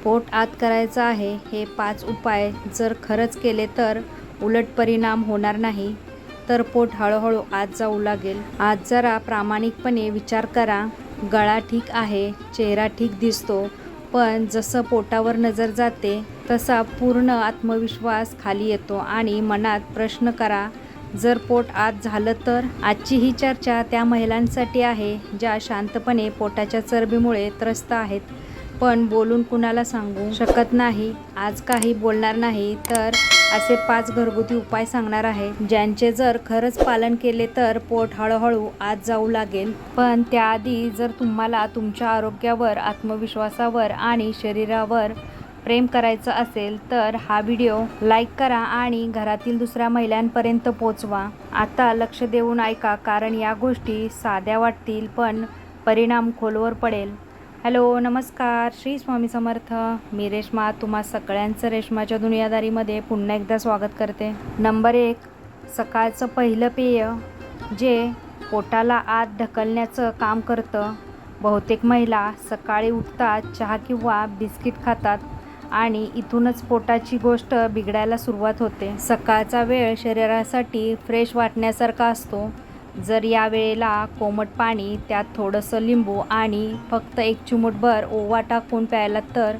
पोट आत करायचं आहे. हे 5 उपाय जर खरंच केले तर उलट परिणाम होणार नाही, तर पोट हळूहळू आत जाऊ लागेल. आज जरा प्रामाणिकपणे विचार करा. गळा ठीक आहे, चेहरा ठीक दिसतो, पण जसं पोटावर नजर जाते तसा पूर्ण आत्मविश्वास खाली येतो आणि मनात प्रश्न करा, जर पोट आत झालं तर? आजची ही चर्चा त्या महिलांसाठी आहे ज्या शांतपणे पोटाच्या चरबीमुळे त्रस्त आहेत, पण बोलून कुणाला सांगू शकत नाही. आज काही बोलणार नाही, तर असे 5 घरगुती उपाय सांगणार आहे, ज्यांचे जर खरंच पालन केले तर पोट हळूहळू आत जाऊ लागेल. पण त्याआधी जर तुम्हाला तुमच्या आरोग्यावर, आत्मविश्वासावर आणि शरीरावर प्रेम करायचं असेल तर हा व्हिडिओ लाईक करा आणि घरातील दुसऱ्या महिलांपर्यंत पोचवा. आता लक्ष देऊन ऐका, कारण या गोष्टी साध्या वाटतील पण परिणाम खोलवर पडेल. हॅलो, नमस्कार, श्री स्वामी समर्थ. मी रेश्मा तुम्हा सगळ्यांचं रेश्माच्या दुनियादारीमध्ये पुन्हा एकदा स्वागत करते. नंबर 1, सकाळचं पहिलं पेय जे पोटाला आत ढकलण्याचं काम करतं. बहुतेक महिला सकाळी उठतात, चहा किंवा बिस्किट खातात आणि इथूनच पोटाची गोष्ट बिघडायला सुरुवात होते. सकाळचा वेळ शरीरासाठी फ्रेश वाटण्यासारखा असतो. जर या वेळेला कोमट पाणी, त्यात थोडंसं लिंबू आणि फक्त 1 चिमूटभर ओवा टाकून प्यायला तर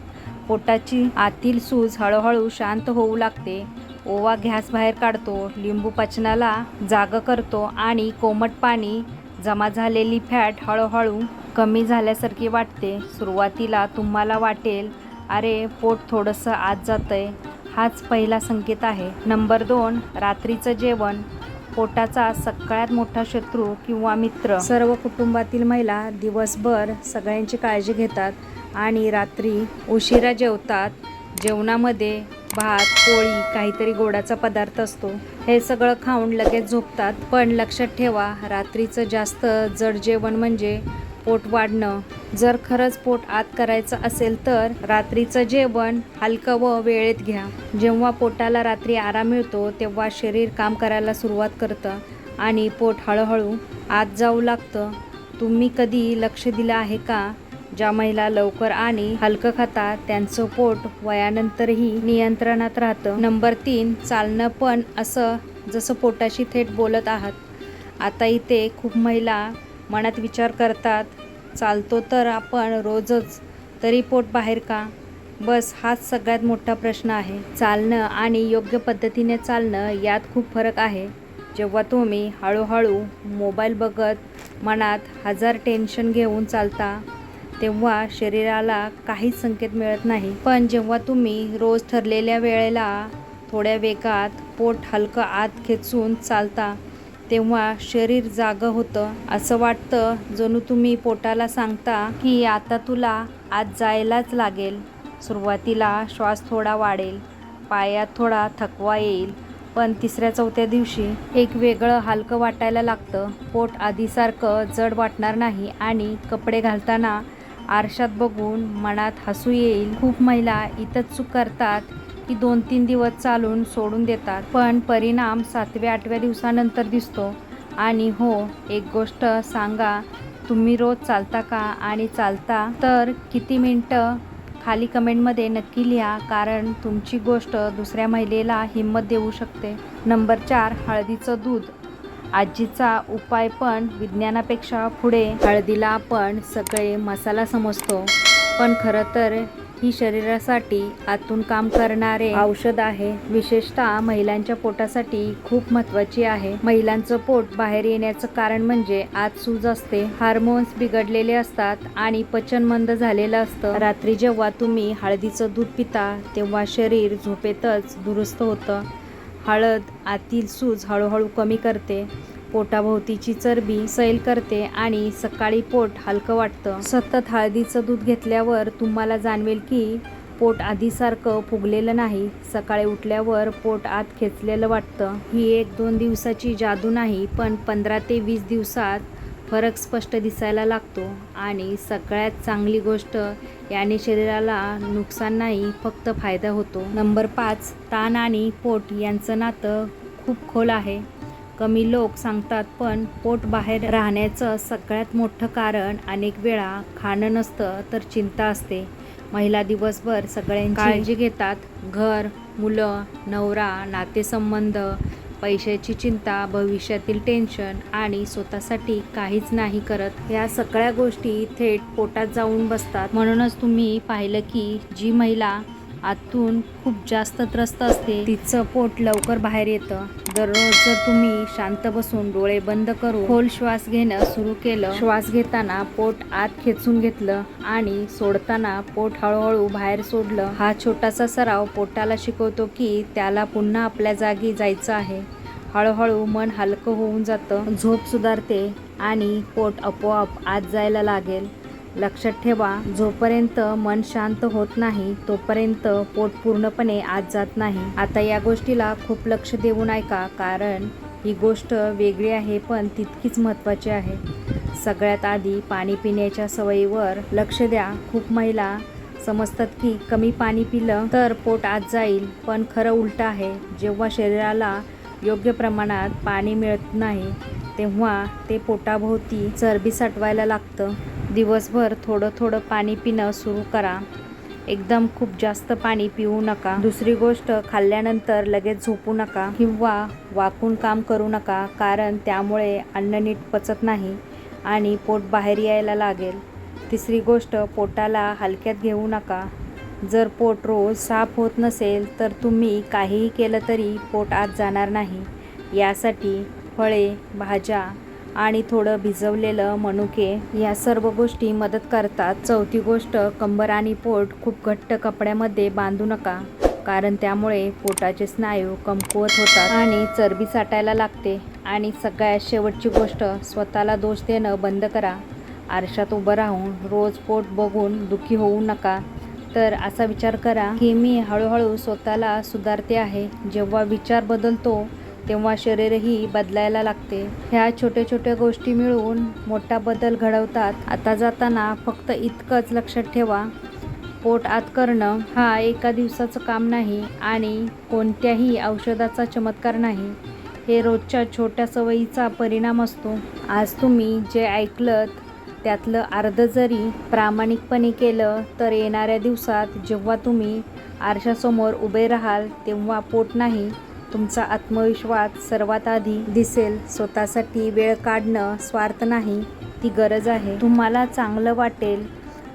पोटाची आतील सूज हळूहळू शांत होऊ लागते. ओवा गॅस बाहेर काढतो, लिंबू पचनाला जागं करतो आणि कोमट पाणी जमा झालेली फॅट हळूहळू कमी झाल्यासारखी वाटते. सुरुवातीला तुम्हाला वाटेल, अरे पोट थोडंसं आत जातंय. हाच पहिला संकेत आहे. नंबर 2, रात्रीचं जेवण. पोटाचा सगळ्यात मोठा शत्रू किंवा मित्र. सर्व कुटुंबातील महिला दिवसभर सगळ्यांची काळजी घेतात आणि रात्री उशिरा जेवतात. जेवणामध्ये भात, पोळी, काहीतरी गोडाचा पदार्थ असतो. हे सगळं खाऊन लगेच झोपतात. पण लक्षात ठेवा, रात्रीचं जास्त जड जेवण म्हणजे पोट वाढणं. जर खरंच पोट आत करायचं असेल तर रात्रीचं जेवण हलकं व वेळेत घ्या. जेव्हा पोटाला रात्री आराम मिळतो तेव्हा शरीर काम करायला सुरुवात करतं आणि पोट हळूहळू आत जाऊ लागतं. तुम्ही कधी लक्ष दिलं आहे का? ज्या महिला लवकर आणि हलकं खातात त्यांचं पोट वयानंतरही नियंत्रणात राहतं. नंबर 3, चालणं, पण असं जसं पोटाशी थेट बोलत आहात. आता इथे खूप महिला मनात विचार करतात, चालतो तर आपण रोजच, तरी पोट बाहेर का? बस हाच सगळ्यात मोठा प्रश्न आहे. चालणं आणि योग्य पद्धतीने चालणं यात खूप फरक आहे. जेव्हा तुम्ही हळूहळू मोबाईल बघत मनात 1000 टेन्शन घेऊन चालता तेव्हा शरीराला काहीच संकेत मिळत नाही. पण जेव्हा तुम्ही रोज ठरलेल्या वेळेला थोड्या वेगात पोट हलकं आत खेचून चालता तेव्हा शरीर जागं होतं. असं वाटतं जणू तुम्ही पोटाला सांगता की आता तुला आत जायलाच लागेल. सुरुवातीला श्वास थोडा वाढेल, पायात थोडा थकवा येईल, पण 3-4 दिवशी एक वेगळं हलकं वाटायला लागतं. पोट आधीसारखं जड वाटणार नाही आणि कपडे घालताना आरशात बघून मनात हसू येईल. खूप महिला इथंच चूक करतात की 2-3 दिवस चालून सोडून देतात, पण परिणाम 7व्या-8व्या दिवसानंतर दिसतो. आणि हो, एक गोष्ट सांगा, तुम्ही रोज चालता का? आणि चालता तर किती मिनटं? खाली कमेंटमध्ये नक्की लिहा, कारण तुमची गोष्ट दुसऱ्या महिलेला हिंमत देऊ शकते. नंबर 4, हळदीचं दूध. आजीचा उपाय पण विज्ञानापेक्षा पुढे. हळदीला आपण सगळे मसाला समजतो, पण खरं तर ही शरीरासाठी आतून काम करणारे औषध आहे. विशेषतः महिलांच्या पोटासाठी खूप महत्त्वाची आहे. महिलांचं पोट बाहेर येण्याचं कारण म्हणजे आत सूज असते, हार्मोन्स बिघडलेले असतात आणि पचन मंद झालेलं असतं. रात्री जेव्हा तुम्ही हळदीचं दूध पिता तेव्हा शरीर झोपेतच दुरुस्त होतं. हळद आतील सूज हळूहळू कमी करते, पोटाभोवतीची चरबी सैल करते आणि सकाळी पोट हलकं वाटतं. सतत हळदीचं दूध घेतल्यावर तुम्हाला जाणवेल की पोट आधीसारखं फुगलेलं नाही. सकाळी उठल्यावर पोट आत खेचलेलं वाटतं. ही 1-2 दिवसाची जादू नाही, पण 15 ते 20 दिवसात फरक स्पष्ट दिसायला लागतो. आणि सगळ्यात चांगली गोष्ट, याने शरीराला नुकसान नाही, फक्त फायदा होतो. नंबर 5, ताण आणि पोट यांचं नातं खूप खोल आहे. कमी लोक सांगतात, पण पोट बाहेर राहण्याचं सगळ्यात मोठं कारण अनेक वेळा खाणं नसतं तर चिंता असते. महिला दिवसभर सगळ्यांची काळजी घेतात. घर, मुलं, नवरा, नातेसंबंध, पैशाची चिंता, भविष्यातील टेन्शन आणि स्वतःसाठी काहीच नाही करत. या सगळ्या गोष्टी थेट पोटात जाऊन बसतात. म्हणूनच तुम्ही पाहिलं की जी महिला आतून खूप जास्त त्रस्त असते तिचं पोट लवकर बाहेर येतं. दररोज जर तुम्ही शांत बसून डोळे बंद करून खोल श्वास घेणं सुरू केलं, श्वास घेताना पोट आत खेचून घेतलं आणि सोडताना पोट हळूहळू बाहेर सोडलं, हा छोटासा सराव पोटाला शिकवतो की त्याला पुन्हा आपल्या जागी जायचं आहे. हळूहळू मन हलकं होऊन जातं, झोप सुधारते आणि पोट आपोआप आत जायला लागेल. लक्षात ठेवा, जोपर्यंत मन शांत होत नाही तोपर्यंत पोट पूर्णपणे आत जात नाही. आता या गोष्टीला खूप लक्ष देऊन ऐका, कारण ही गोष्ट वेगळी आहे पण तितकीच महत्त्वाची आहे. सगळ्यात आधी पाणी पिण्याच्या सवयीवर लक्ष द्या. खूप महिला समजतात की कमी पाणी पिलं तर पोट आत जाईल, पण खरं उलटं आहे. जेव्हा शरीराला योग्य प्रमाणात पाणी मिळत नाही तेव्हा ते पोटाभोवती चरबी साठवायला लागतं. दिवसभर थोडं थोडं पाणी पिणं सुरू करा. एकदम खूप जास्त पाणी पिऊ नका. दुसरी गोष्ट, खाल्ल्यानंतर लगेच झोपू नका किंवा वाकून काम करू नका, कारण त्यामुळे अन्न नीट पचत नाही आणि पोट बाहेर यायला लागेल. तिसरी गोष्ट, पोटाला हलक्यात घेऊ नका. जर पोट रोज साफ होत नसेल तर तुम्ही काहीही केलं तरी पोट आत जाणार नाही. यासाठी फळे, भाज्या आणि थोडं भिजवलेलं मनुके या सर्व गोष्टी मदत करतात. चौथी गोष्ट, कंबर आणि पोट खूप घट्ट कपड्यामध्ये बांधू नका, कारण त्यामुळे पोटाचे स्नायू कमकुवत होतात आणि चरबी साठायला लागते. आणि सगळ्यात शेवटची गोष्ट, स्वतःला दोष देणं बंद करा. आरशात उभं राहून रोज पोट बघून दुःखी होऊ नका, तर असा विचार करा की मी हळूहळू स्वतःला सुधारते आहे. जेव्हा विचार बदलतो तेव्हा शरीरही बदलायला लागते. ह्या छोट्या छोट्या गोष्टी मिळून मोठा बदल घडवतात. आता जाताना फक्त इतकंच लक्षात ठेवा, पोट आत करणं हा एका दिवसाचं काम नाही आणि कोणत्याही औषधाचा चमत्कार नाही. हे रोजच्या छोट्या सवयीचा परिणाम असतो. आज तुम्ही जे ऐकलत त्यातलं अर्ध जरी प्रामाणिकपणे केलं तर येणाऱ्या दिवसात जेव्हा तुम्ही आरशासमोर उभे राहाल तेव्हा पोट नाही, तुमचा आत्मविश्वास सर्वात आधी दिसेल. स्वतःसाठी वेळ काढणं स्वार्थ नाही, ती गरज आहे. तुम्हाला चांगलं वाटेल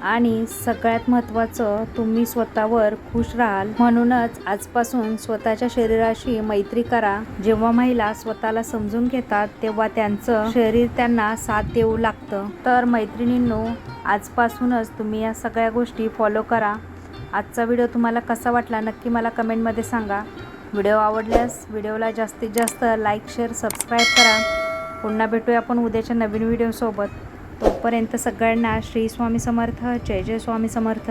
आणि सगळ्यात महत्त्वाचं, तुम्ही स्वतःवर खुश राहाल. म्हणूनच आजपासून स्वतःच्या शरीराशी मैत्री करा. जेव्हा महिला स्वतःला समजून घेतात तेव्हा त्यांचं शरीर त्यांना साथ देऊ लागतं. तर मैत्रिणींनो, आजपासूनच तुम्ही या सगळ्या गोष्टी फॉलो करा. आजचा व्हिडिओ तुम्हाला कसा वाटला नक्की मला कमेंटमध्ये सांगा. व्हिडिओ आवडल्यास व्हिडिओला जास्तीत जास्त लाईक, शेअर, सबस्क्राईब करा. पुन्हा भेटूया आपण उद्याच्या नवीन व्हिडिओसोबत. तोपर्यंत सगळ्यांना श्री स्वामी समर्थ. जय जय स्वामी समर्थ.